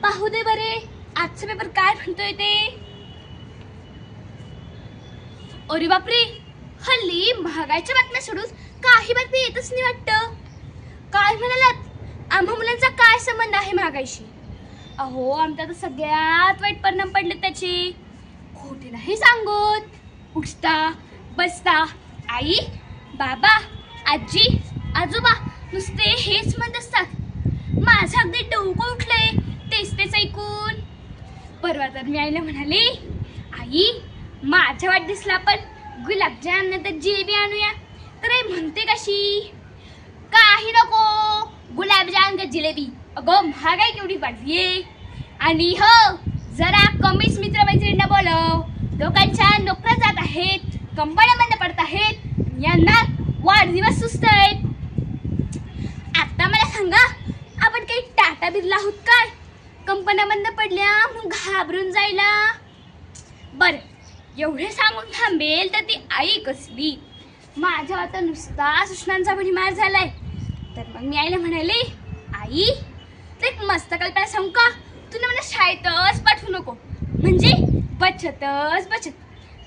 पाहू दे बरे आजचा पेपर काय म्हणतोय ते. अरे बापरे, हल्ली महागाईच्या बातम्या सोडून काही बातमी येतच नाही वाटतं. काय म्हणालात, आम्हा मुलांचा काय संबंध आहे महागाईशी? अहो आमच्या तर सगळ्यात वाईट परिणाम पडले त्याचे. खोटे नाही सांगत. उठता बसता आई बाबा आजी आजोबा नुसते हेच म्हणत असतात. माझं अगदी डोकं उठलंय तेच ऐकून. परवा तर मी आईला म्हणाले, आई माझ्या वाढदिवसाला पण गुलाबजाम नंतर जिलेबी आणूया. तर आई म्हणते कशी, काही नको गुलाबजाम का जिलेबी. अगं महागाई केवढी वाढलीये. आणि हो जरा कमीच मित्रमैत्रिणींना बोलव. लोकांच्या नोकऱ्या जात आहेत, कंपन्या बंद पडत आहेत, यांना वाढदिवस सुस्त आहेत. आता मला सांगा, आपण काही टाटा बिरला आहोत काय? कंपन्या बंद पडल्या म्हणून घाबरून जायला. बर एवढे सांगून थांबेल तर ती आई कसली. माझ्या आता नुसता सूचनांचा भडीमार झालाय. तर मग मी आईला म्हणाले, आई तर एक मस्त कल्पना सांगू का? तुला मला शाळेतच पाठवू नको, म्हणजे बचतच बचत.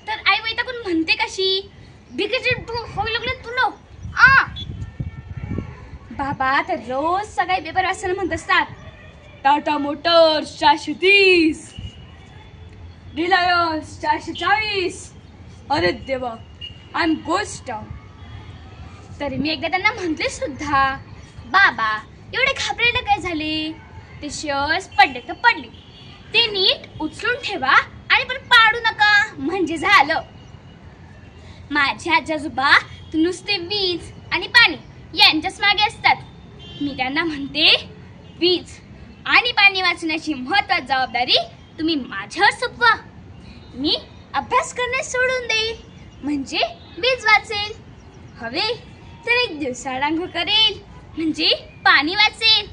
तर आई वैतागून म्हणते कशी, बिकेचे होऊ लागले तुला. बाबा तर रोज सकाळी पेपर वाचायला म्हणत असतात. Tata Motors 430, Reliance 440. अरे देवा, आय एम गोस्ट डाऊन. तरी मी एकदा त्यांना म्हटले सुद्धा, बाबा एवढे घाबरायला काय झाले? ते शेअर्स पडले तर पडले, ते नीट उचलून ठेवा आणि पण पाडू नका म्हणजे झालं. माझे आजी आजोबा नुसते वीज आणि पाणी यांच्याच मागे असतात. मी त्यांना म्हणते, वीज आणि पाणी वाचण्याची महत्त्वाची जबाबदारी तुम्ही माझ्यावर सोपवा. मी अभ्यास करणे सोडून देईल म्हणजे वीज वाचेल. हवे तर एक दिवसाआड आंघोळ करेल म्हणजे पाणी वाचेल.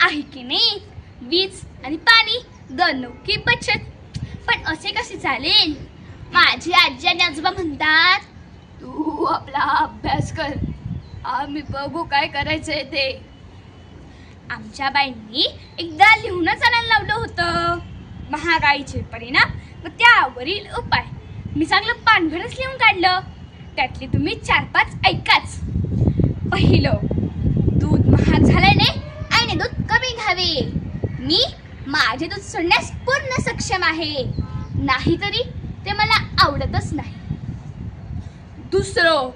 आहे की नाही? वीज आणि पाणी दोनों की बचत. पण असे कसे चालेल? माझी आजी आणि आजोबा म्हणतात, तू आपला अभ्यास कर, आम्ही बघू काय करायचंय ते. आमच्या बाईंनी एकदा लिहूनच आणायला लावलं होतं महागाईचे परिणाम व त्यावरील उपाय. मी चांगलं पानभरच लिहून काढलं. त्यातले तुम्ही 4-5 ऐकाच. पहिलं, दूध महाग झाल्याने आईने दूध कमी घ्यावे. मी माझे दूध सोडण्यास पूर्ण सक्षम आहे, नाहीतरी ते मला आवडतच नाही. दुसरं,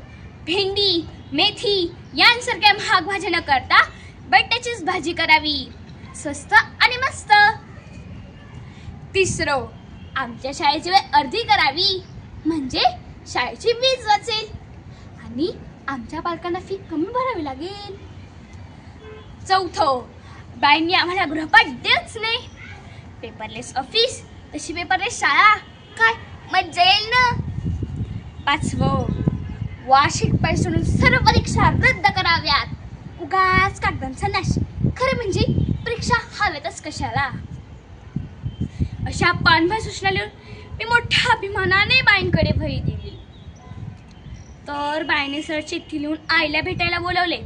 भेंडी मेथी यांसारख्या महाग भाज्या न करता बटाट्याचीच भाजी करावी, स्वस्त आणि मस्त. तिसरं, आमच्या शाळेची वेळ अर्धी करावी म्हणजे शाळेची वीज वाचेल आणि आमच्या पालकांना फी कमी भरावी लागेल. चौथं, बाईंनी आम्हाला गृहपाठ देऊच नाही. पेपरलेस ऑफिस तशी पेपरलेस शाळा, काय मज्जा येईल ना. पाचवं, वार्षिक पैसे सर्व परीक्षा रद्द कराव्यात. उगाच कागदांचा नाश. खरं म्हणजे परीक्षा हव्यातच कशाला. अशा पानभर सूचना लिहून मी मोठ्या अभिमानाने बाईंकडे वही दिली. तर बाईने सर चिठ्ठी लिहून आईला भेटायला बोलवले.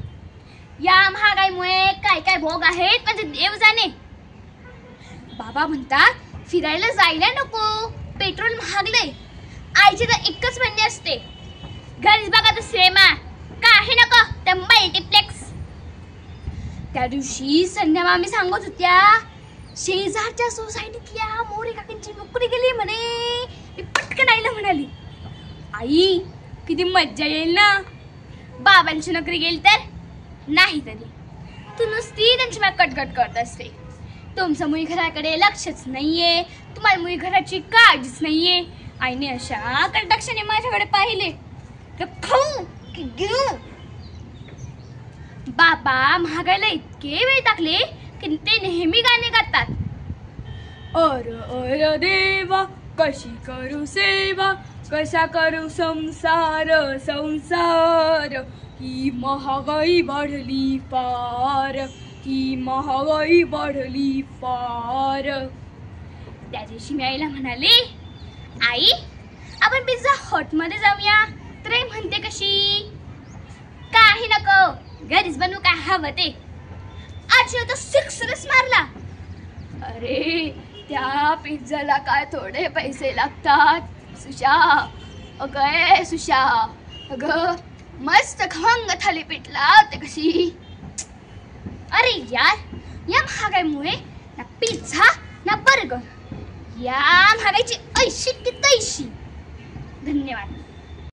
या महागाईमुळे काय काय भोग आहेत म्हणजे देव जाणे. बाबा म्हणतात, फिरायला जायला नको, पेट्रोल महागले. आईची तर एकच म्हणणे असते, घरीच बघा तो सिनेमा, काही नको तर मल्टिप्लेक्स. त्या दिवशी संध्या मामी सांगत होत्या, शेजारच्या सोसायटीतल्या मोरे काकांची नोकरी गेली म्हणे. मी पटकन आईला म्हणाली, आई किती मज्जा येईल ना. बाबांची नोकरी गेली तर नाही तरी तू नुसती त्यांची मग कटकट करत असते. तुमचं मुली घराकडे लक्षच नाहीये, तुम्हाला मुली घराची काळजीच नाहीये. आईने अशा कटाक्षाने माझ्याकडे पाहिले तर खाऊ की घेऊ. बाबा महागाईला इतके वेळ टाकले की ते नेहमी गाणे गातात. अर अर देवा कशी करू सेवा, कसा करू संसार संसार. ही महागाई वाढली फार, ही महागाई वाढली फार. त्या दिवशी मी आईला म्हणाले, आई आपण पिझ्झा हॉट मध्ये जाऊया. तर आई म्हणते कशी, काही नको घरीच बनवू काय हवं ते. आजीने तर सिक्सरच मारला. अरे त्या पिझ्झाला काय थोडे पैसे लागतात सुशा. अगं सुशा, अगं मस्त खमंग थालीपीठला ते कशी. अरे यार, या महागाईमुळे ना पिझ्झा ना बर्गर, या महागाईची ऐशी की तैशी. धन्यवाद.